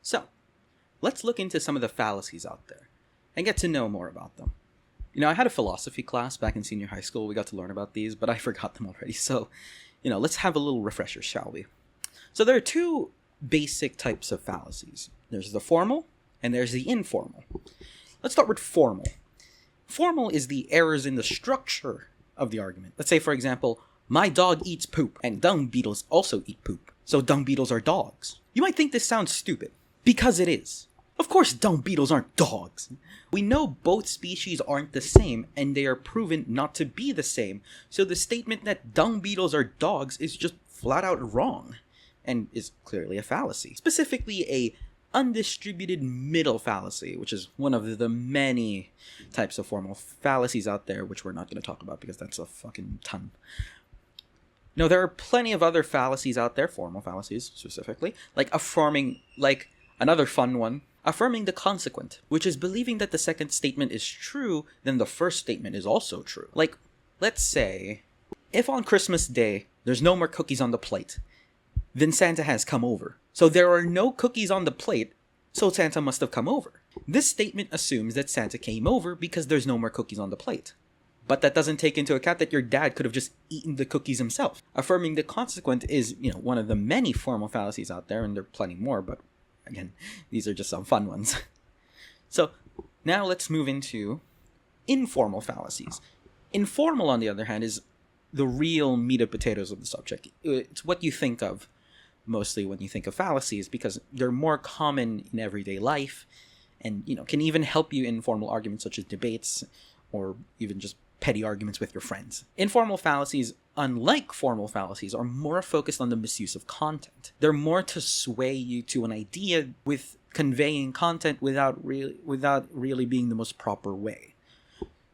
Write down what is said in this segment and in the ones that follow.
So, let's look into some of the fallacies out there and get to know more about them. I had a philosophy class back in senior high school. We got to learn about these, but I forgot them already. So, let's have a little refresher, shall we? So there are two basic types of fallacies. There's the formal and there's the informal. Let's start with formal. Formal is the errors in the structure of the argument. Let's say, for example, my dog eats poop and dung beetles also eat poop. So dung beetles are dogs. You might think this sounds stupid, because it is. Of course dung beetles aren't dogs. We know both species aren't the same, and they are proven not to be the same, so the statement that dung beetles are dogs is just flat out wrong, and is clearly a fallacy. Specifically a undistributed middle fallacy, which is one of the many types of formal fallacies out there, which we're not going to talk about because that's a fucking ton. No, there are plenty of other fallacies out there, formal fallacies specifically, like another fun one, affirming the consequent, which is believing that the second statement is true, then the first statement is also true. Like, let's say, if on Christmas Day there's no more cookies on the plate, then Santa has come over. So there are no cookies on the plate, so Santa must have come over. This statement assumes that Santa came over because there's no more cookies on the plate. But that doesn't take into account that your dad could have just eaten the cookies himself. Affirming the consequent is, one of the many formal fallacies out there, and there are plenty more, but again, these are just some fun ones. So now let's move into informal fallacies. Informal, on the other hand, is the real meat and potatoes of the subject. It's what you think of mostly when you think of fallacies, because they're more common in everyday life and, can even help you in formal arguments such as debates or even just petty arguments with your friends. Informal fallacies, unlike formal fallacies, are more focused on the misuse of content. They're more to sway you to an idea with conveying content without really being the most proper way.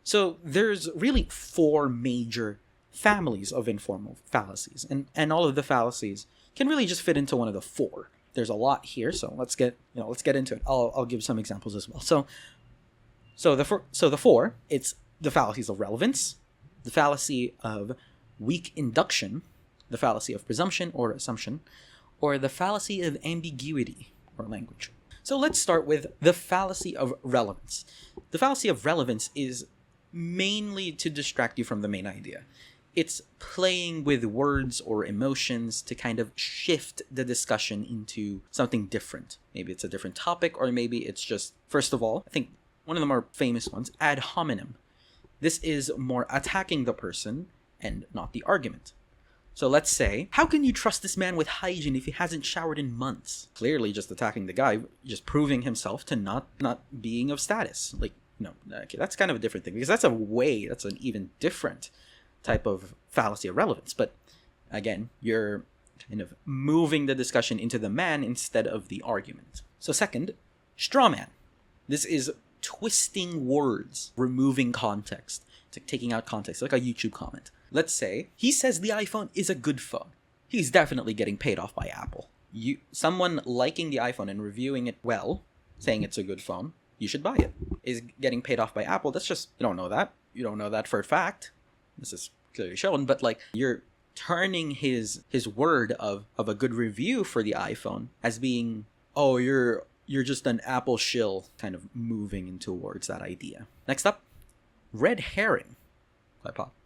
So there's really four major families of informal fallacies, and all of the fallacies can really just fit into one of the four. There's a lot here, so let's get into it. I'll give some examples as well. So the four, it's the fallacies of relevance, the fallacy of weak induction, the fallacy of presumption or assumption, or the fallacy of ambiguity or language. So let's start with the fallacy of relevance. The fallacy of relevance is mainly to distract you from the main idea. It's playing with words or emotions to kind of shift the discussion into something different. Maybe it's a different topic, or maybe it's just, first of all, I think one of the more famous ones, ad hominem. This is more attacking the person and not the argument. So let's say, how can you trust this man with hygiene if he hasn't showered in months? Clearly just attacking the guy, just proving himself to not being of status. Okay, that's kind of a different thing, because that's an even different type of fallacy of relevance. But again, you're kind of moving the discussion into the man instead of the argument. So second, straw man. This is twisting words, removing context, taking out context, like a YouTube comment. Let's say he says the iPhone is a good phone. He's definitely getting paid off by Apple. Someone liking the iPhone and reviewing it well, saying it's a good phone, you should buy it. Is getting paid off by Apple. That's just, you don't know that. You don't know that for a fact. This is clearly shown, but you're turning his word of a good review for the iPhone as being, oh, you're just an Apple shill, kind of moving in towards that idea. Next up, red herring.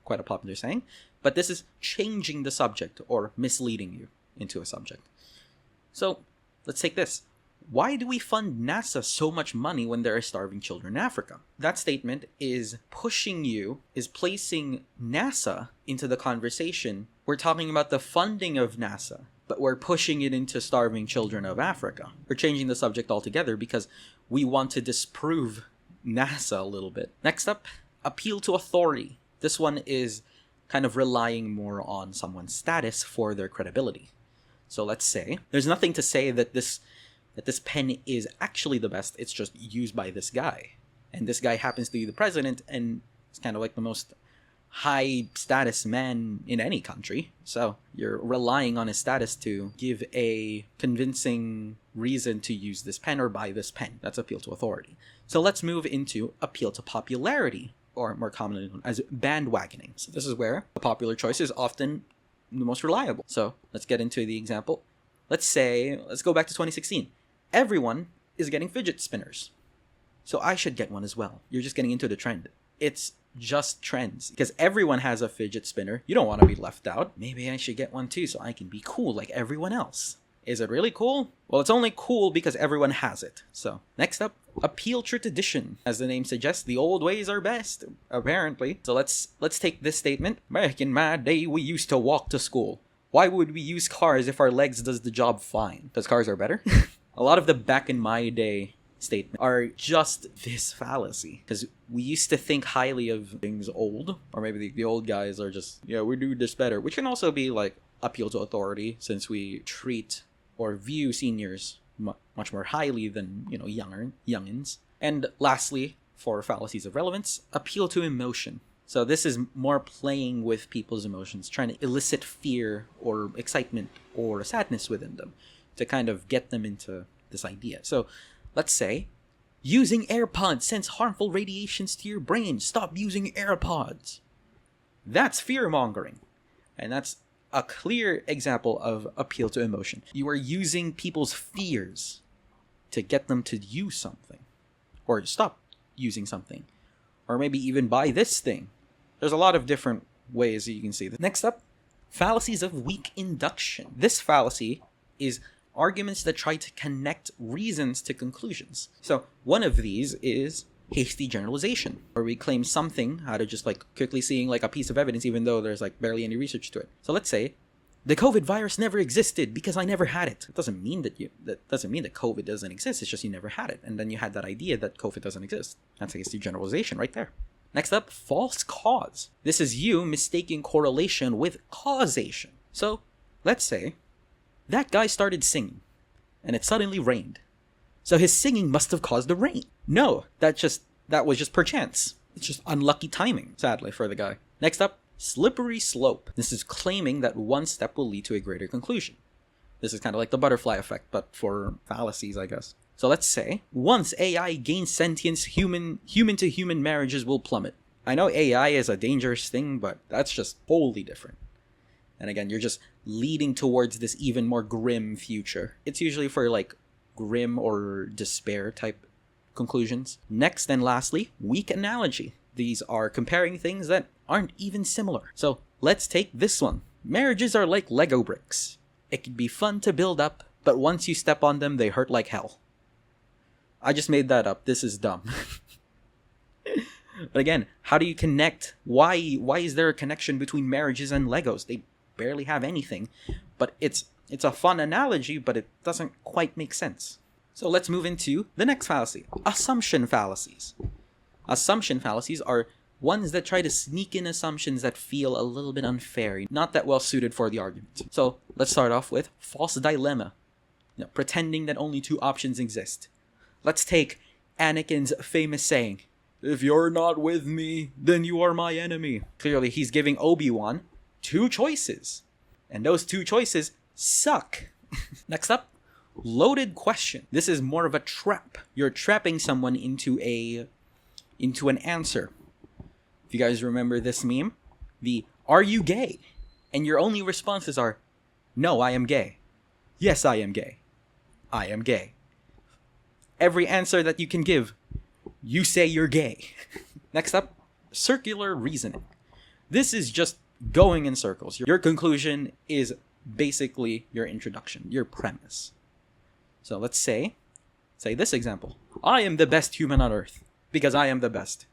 Quite a popular saying, but this is changing the subject or misleading you into a subject. So let's take this. Why do we fund NASA so much money when there are starving children in Africa? That statement is placing NASA into the conversation. We're talking about the funding of NASA, but we're pushing it into starving children of Africa. We're changing the subject altogether because we want to disprove NASA a little bit. Next up, appeal to authority. This one is kind of relying more on someone's status for their credibility. So let's say, there's nothing to say that this pen is actually the best, it's just used by this guy. And this guy happens to be the president, and it's kind of like the most high status man in any country. So you're relying on his status to give a convincing reason to use this pen or buy this pen. That's appeal to authority. So let's move into appeal to popularity, or more commonly known as bandwagoning. So this is where the popular choice is often the most reliable. So let's get into the example. Let's go back to 2016. everyone is getting fidget spinners, so I should get one as well. You're just getting into the trend. It's just trends. Because everyone has a fidget spinner. You don't want to be left out. Maybe I should get one too so I can be cool like everyone else. Is it really cool? Well, it's only cool because everyone has it. So, next up, appeal to tradition. As the name suggests, the old ways are best, apparently. So let's take this statement. Back in my day, we used to walk to school. Why would we use cars if our legs does the job fine? Because cars are better? A lot of the back in my day statements are just this fallacy. Because we used to think highly of things old. Or maybe the old guys are just, yeah, we do this better. Which can also be like appeal to authority, since we treat or view seniors much more highly than, youngins. And lastly, for fallacies of relevance, appeal to emotion. So this is more playing with people's emotions, trying to elicit fear or excitement or sadness within them to kind of get them into this idea. So let's say, using AirPods sends harmful radiations to your brain. Stop using AirPods. That's fear-mongering. And that's a clear example of appeal to emotion. You are using people's fears to get them to use something. Or stop using something. Or maybe even buy this thing. There's a lot of different ways that you can see this. Next up, fallacies of weak induction. This fallacy is arguments that try to connect reasons to conclusions. So one of these is hasty generalization, where we claim something out of just like quickly seeing like a piece of evidence even though there's like barely any research to it. So let's say the COVID virus never existed because I never had it. It doesn't mean that COVID doesn't exist. It's just you never had it, and then you had that idea that COVID doesn't exist. That's hasty generalization right there. Next up, false cause. This is you mistaking correlation with causation. So let's say that guy started singing and it suddenly rained. So his singing must have caused the rain. No, that was just perchance. It's just unlucky timing, sadly, for the guy. Next up, slippery slope. This is claiming that one step will lead to a greater conclusion. This is kind of like the butterfly effect, but for fallacies, I guess. So let's say, once AI gains sentience, human-to-human marriages will plummet. I know AI is a dangerous thing, but that's just wholly different. And again, you're just leading towards this even more grim future. It's usually for like grim or despair type conclusions. Next and lastly, weak analogy. These are comparing things that aren't even similar. So let's take this one. Marriages are like Lego bricks. It can be fun to build up, but once you step on them, they hurt like hell. I just made that up. This is dumb. But again, how do you connect? Why is there a connection between marriages and Legos? They barely have anything, but it's a fun analogy, but it doesn't quite make sense. So let's move into the next fallacy, assumption fallacies. Assumption fallacies are ones that try to sneak in assumptions that feel a little bit unfair, not that well suited for the argument. So let's start off with false dilemma, pretending that only two options exist. Let's take Anakin's famous saying, "If you're not with me, then you are my enemy." Clearly, he's giving Obi-Wan two choices, and those two choices suck. Next up, loaded question. This is more of a trap. You're trapping someone into an answer. If you guys remember this meme, the "Are you gay?" and your only responses are, "No, I am gay." "Yes, I am gay." "I am gay." Every answer that you can give, you say you're gay. Next up, circular reasoning. This is just going in circles. Your conclusion is basically your introduction, your premise. So let's say this example. I am the best human on earth because I am the best.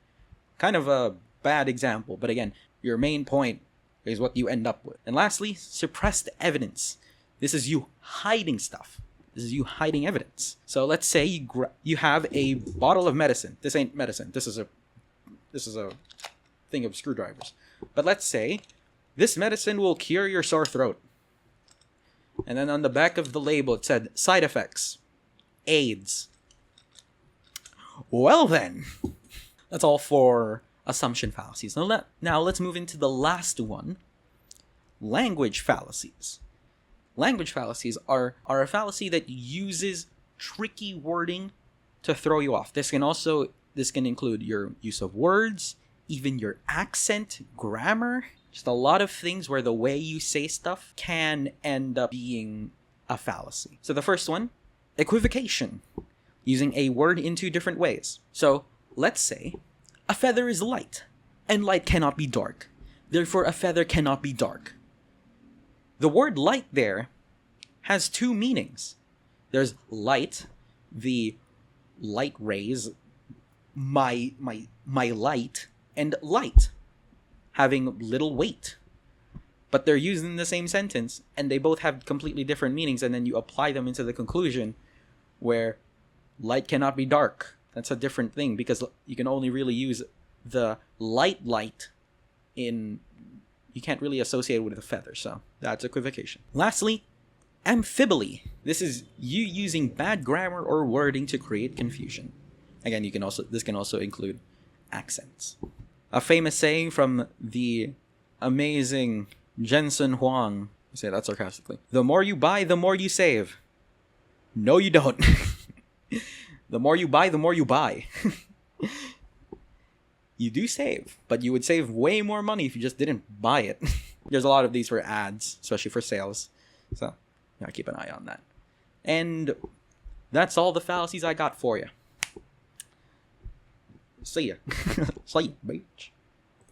Kind of a bad example, but again, your main point is what you end up with. And lastly, suppressed evidence. This is you hiding stuff. This is you hiding evidence. So let's say you have a bottle of medicine. This ain't medicine. This is a thing of screwdrivers. But let's say this medicine will cure your sore throat. And then on the back of the label it said side effects, AIDS. Well then, that's all for assumption fallacies. Now let's move into the last one, language fallacies. Language fallacies are a fallacy that uses tricky wording to throw you off. This can include your use of words, even your accent, grammar, just a lot of things where the way you say stuff can end up being a fallacy. So the first one, equivocation, using a word in two different ways. So, let's say a feather is light, and light cannot be dark. Therefore, a feather cannot be dark. The word light there has two meanings. There's light, the light rays, my light, and light, having little weight. But they're used in the same sentence, and they both have completely different meanings, and then you apply them into the conclusion where light cannot be dark. That's a different thing, because you can only really use the light in... You can't really associate it with a feather, so that's equivocation. Lastly, amphiboly. This is you using bad grammar or wording to create confusion. Again, this can also include accents. A famous saying from the amazing Jensen Huang. I say that sarcastically. The more you buy, the more you save. No, you don't. The more you buy, the more you buy. You do save, but you would save way more money if you just didn't buy it. There's a lot of these for ads, especially for sales. So, yeah, keep an eye on that. And that's all the fallacies I got for you. See ya. See ya, bitch.